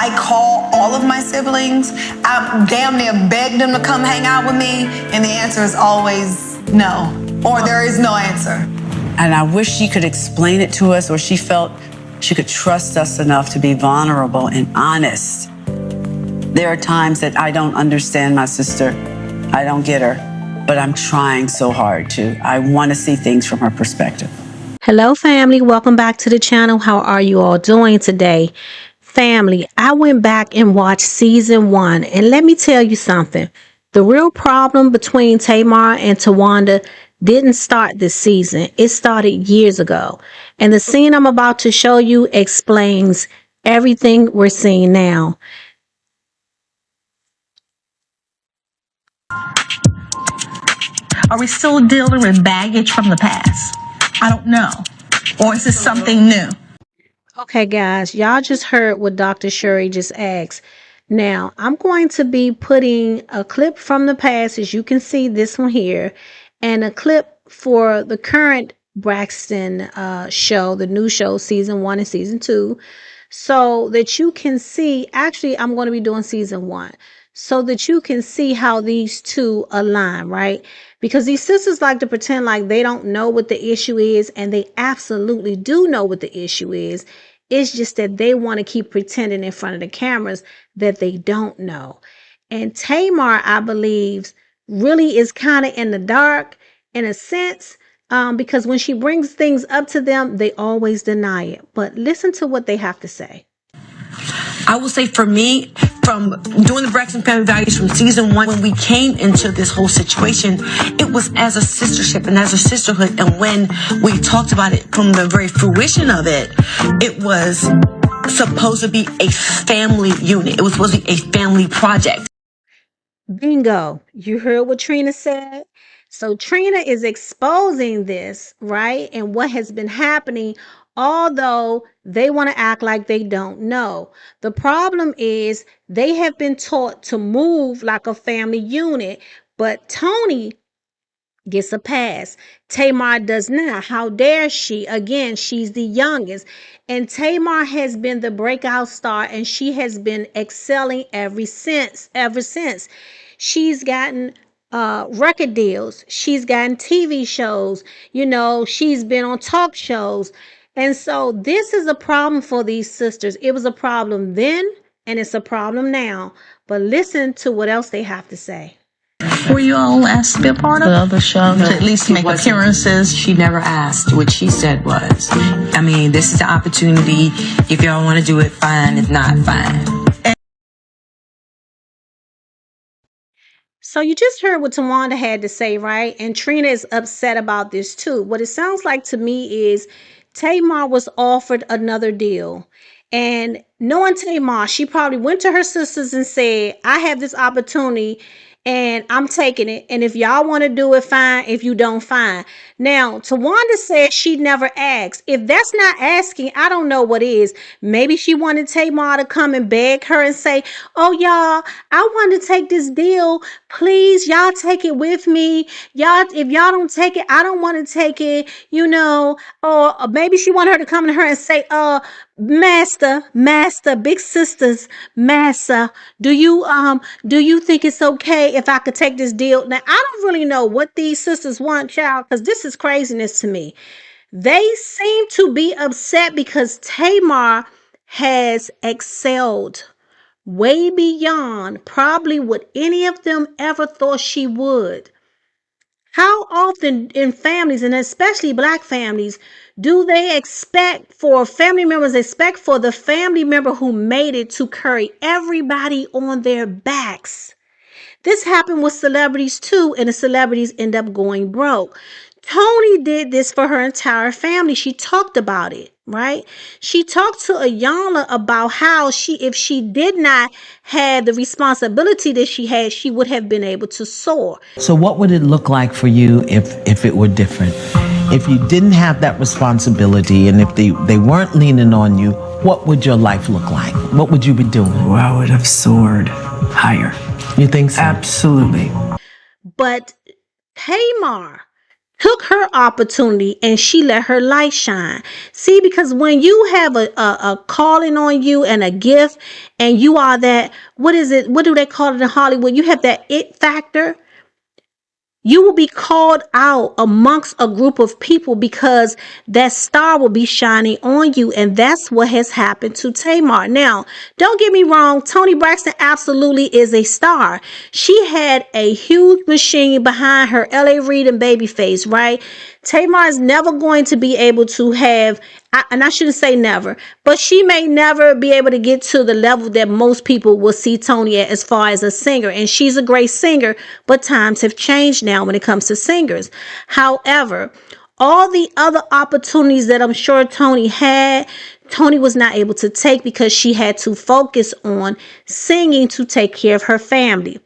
I call all of my siblings. I damn near beg them to come hang out with me, and the answer is always no, or there is no answer. And I wish she could explain it to us, or she felt she could trust us enough to be vulnerable and honest. There are times that I don't understand my sister. I don't get her, but I'm trying so hard to. I want to see things from her perspective. Hello, family. Welcome back to the channel. How are you all doing today? Family, I went back and watched season 1, and let me tell you something. The real problem between Tamar and Towanda didn't start this season. It started years ago. And the scene I'm about to show you explains everything we're seeing now. Are we still dealing with baggage from the past? I don't know. Or is this something new? Okay, guys, y'all just heard what Dr. Shuri just asked. Now, I'm going to be putting a clip from the past, as you can see this one here, and a clip for the current Braxton show, the new show, season 1 and season 2, so that you can see. Actually, I'm going to be doing season 1 so that you can see how these two align, right? Because these sisters like to pretend like they don't know what the issue is, and they absolutely do know what the issue is. It's just that they want to keep pretending in front of the cameras that they don't know. And Tamar, I believe, really is kind of in the dark in a sense, because when she brings things up to them, they always deny it. But listen to what they have to say. I will say for me, from doing the Braxton Family Values from season 1, when we came into this whole situation, it was as a sistership and as a sisterhood. And when we talked about it from the very fruition of it, it was supposed to be a family unit. It was supposed to be a family project. Bingo. You heard what Trina said? So Trina is exposing this, right? And what has been happening, although they want to act like they don't know. The problem is they have been taught to move like a family unit, but Tony gets a pass. Tamar does not. How dare she? Again, she's the youngest. And Tamar has been the breakout star, and she has been excelling ever since. She's gotten record deals. She's gotten TV shows. You know, she's been on talk shows. And so this is a problem for these sisters. It was a problem then, and it's a problem now. But listen to what else they have to say. Were you all asked to be a part of the show, to at least make appearances? She never asked. What she said was, I mean, this is the opportunity. If y'all want to do it, fine. If not, fine. So you just heard what Towanda had to say, right? And Trina is upset about this too. What it sounds like to me is Tamar was offered another deal. And knowing Tamar, she probably went to her sisters and said, I have this opportunity and I'm taking it. And if y'all want to do it, fine. If you don't, fine. Now, Towanda said she never asked. If that's not asking, I don't know what is. Maybe she wanted Tamar to come and beg her and say, oh, y'all, I want to take this deal. Please, y'all take it with me. Y'all, if y'all don't take it, I don't want to take it, you know. Or maybe she wanted her to come to her and say, Master, big sisters, Master, do you think it's okay if I could take this deal? Now, I don't really know what these sisters want, child, because this is craziness to me. They seem to be upset because Tamar has excelled way beyond probably what any of them ever thought she would. How often in families, and especially Black families, do they expect for family members, expect for the family member who made it to carry everybody on their backs? This happened with celebrities too, and the celebrities end up going broke. Toni did this for her entire family. She talked about it, right? She talked to Ayanna about how if she did not have the responsibility that she had, she would have been able to soar. So what would it look like for you if it were different? If you didn't have that responsibility and if they weren't leaning on you, what would your life look like? What would you be doing? Well, I would have soared higher. You think so? Absolutely. But Tamar took her opportunity and she let her light shine. See, because when you have a calling on you and a gift, and you are that, what is it? What do they call it in Hollywood? You have that it factor. You will be called out amongst a group of people because that star will be shining on you. And that's what has happened to Tamar. Now, don't get me wrong. Toni Braxton absolutely is a star. She had a huge machine behind her, L.A. Reid and Babyface, right? Tamar is never going to be able to have, and I shouldn't say never, but she may never be able to get to the level that most people will see Toni at as far as a singer. And she's a great singer, but times have changed now when it comes to singers. However, all the other opportunities that I'm sure Toni had, Toni was not able to take because she had to focus on singing to take care of her family.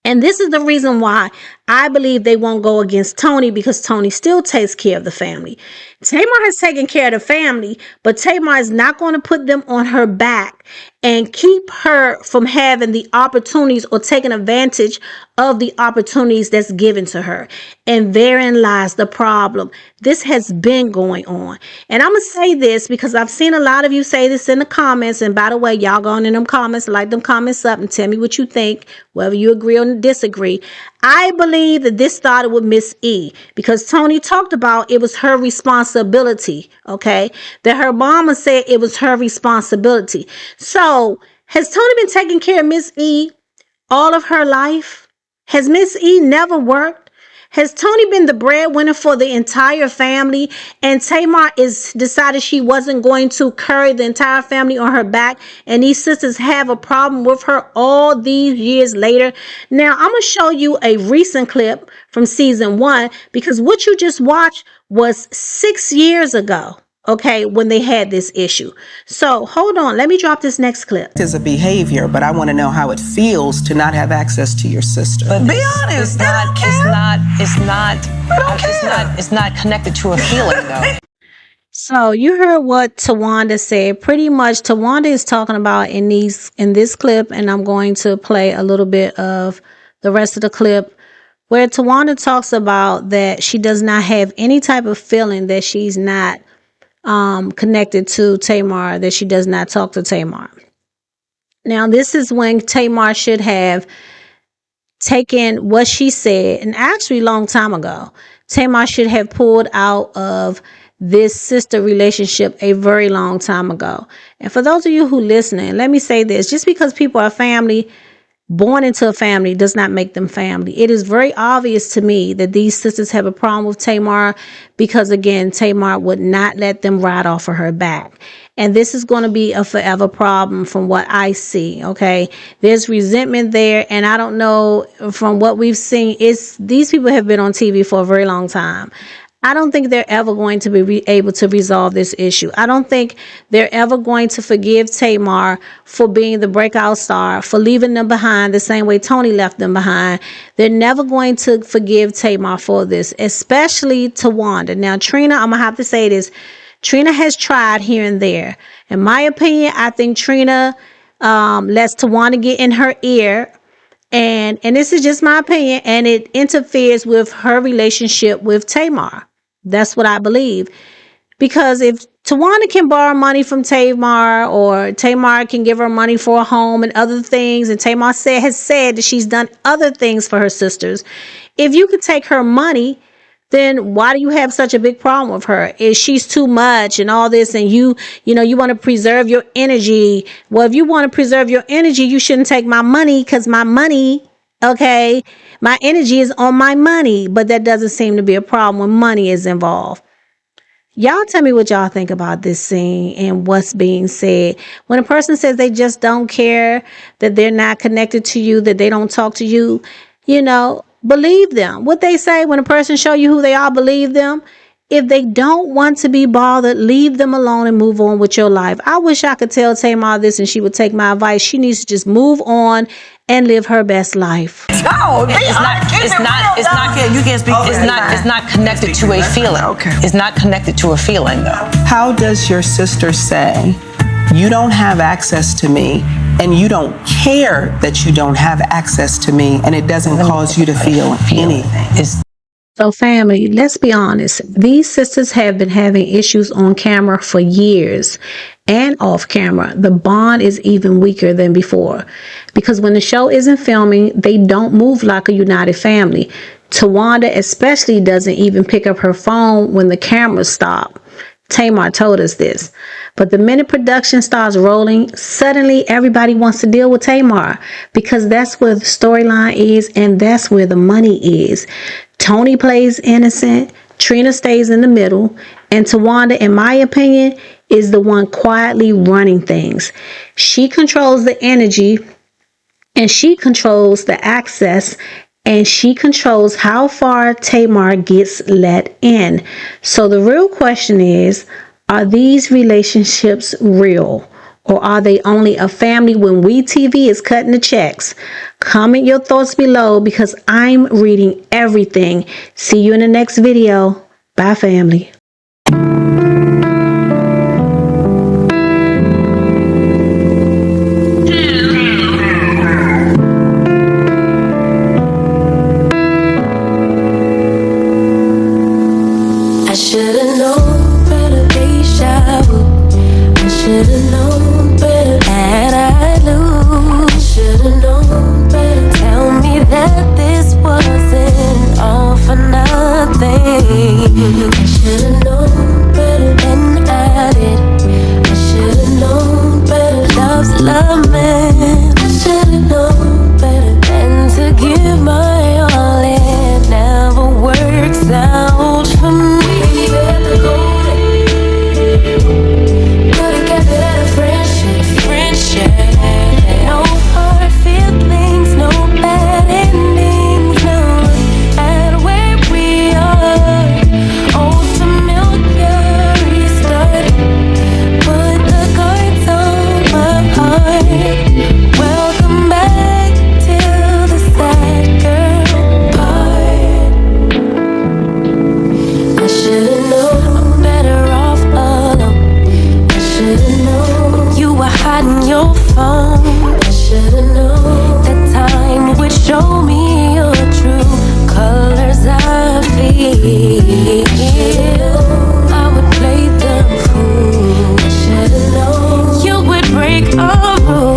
And this is the reason why I believe they won't go against Toni, because Toni still takes care of the family. Tamar has taken care of the family, but Tamar is not going to put them on her back and keep her from having the opportunities or taking advantage of the opportunities that's given to her. And therein lies the problem. This has been going on. And I'm going to say this because I've seen a lot of you say this in the comments. And by the way, y'all go in them comments, like them comments up and tell me what you think, whether you agree or disagree. I believe that this started with Miss E, because Toni talked about it was her responsibility, okay? That her mama said it was her responsibility. So has Toni been taking care of Miss E all of her life? Has Miss E never worked? Has Toni been the breadwinner for the entire family, and Tamar is decided she wasn't going to carry the entire family on her back, and these sisters have a problem with her all these years later? Now, I'm going to show you a recent clip from season 1, because what you just watched was 6 years ago. Okay, when they had this issue. So hold on, let me drop this next clip. Is a behavior, but I want to know how it feels to not have access to your sister. But be honest, it's not connected to a feeling though. So you heard what Towanda said. Pretty much Towanda is talking about in this clip, and I'm going to play a little bit of the rest of the clip, where Towanda talks about that she does not have any type of feeling that she's not connected to Tamar, that she does not talk to Tamar. Now, this is when Tamar should have taken what she said, and actually a long time ago, Tamar should have pulled out of this sister relationship a very long time ago. And for those of you who listening, let me say this: just because people are family, born into a family, does not make them family. It is very obvious to me that these sisters have a problem with Tamar, because again, Tamar would not let them ride off of her back. And this is going to be a forever problem from what I see, okay? There's resentment there, and I don't know, from what we've seen, these people have been on TV for a very long time. I don't think they're ever going to be able to resolve this issue. I don't think they're ever going to forgive Tamar for being the breakout star, for leaving them behind the same way Toni left them behind. They're never going to forgive Tamar for this, especially Towanda. Now, Trina, I'm going to have to say this. Trina has tried here and there. In my opinion, I think Trina lets Towanda get in her ear. And this is just my opinion, and it interferes with her relationship with Tamar. That's what I believe. Because if Towanda can borrow money from Tamar, or Tamar can give her money for a home and other things, and Tamar has said that she's done other things for her sisters, if you could take her money, then why do you have such a big problem with her? Is she's too much and all this, and you want to preserve your energy? Well, if you want to preserve your energy, you shouldn't take my money, because my money, okay, my energy is on my money. But that doesn't seem to be a problem when money is involved. Y'all tell me what y'all think about this scene and what's being said. When a person says they just don't care, that they're not connected to you, that they don't talk to you, believe them. What they say, when a person show you who they are, believe them. If they don't want to be bothered, leave them alone and move on with your life. I wish I could tell Tamar this and she would take my advice. She needs to just move on and live her best life. No, it's not connected to a feeling. Okay. It's not connected to a feeling though. How does your sister say, you don't have access to me, and you don't care that you don't have access to me, and it doesn't cause you to feel anything? So, family, let's be honest. These sisters have been having issues on camera for years and off camera. The bond is even weaker than before because when the show isn't filming, they don't move like a united family. Towanda especially doesn't even pick up her phone when the cameras stop. Tamar told us this. But the minute production starts rolling, suddenly everybody wants to deal with Tamar because that's where the storyline is and that's where the money is. Tony plays innocent, Trina stays in the middle, and Towanda, in my opinion, is the one quietly running things. She controls the energy, and she controls the access, and she controls how far Tamar gets let in. So the real question is, are these relationships real? Or are they only a family when WeTV is cutting the checks? Comment your thoughts below because I'm reading everything. See you in the next video. Bye, family. I should've known better, deja vu. I should've known better that I'd lose. I should've known better. Tell me that this wasn't all for nothing. I should've known better than I did. I should've known better. Love's love, man. I should've known better than to give my all. It never works out for me. Your phone. I should've known that time would show me your true colors. I feel I would play the fool. I should've known you would break our rules.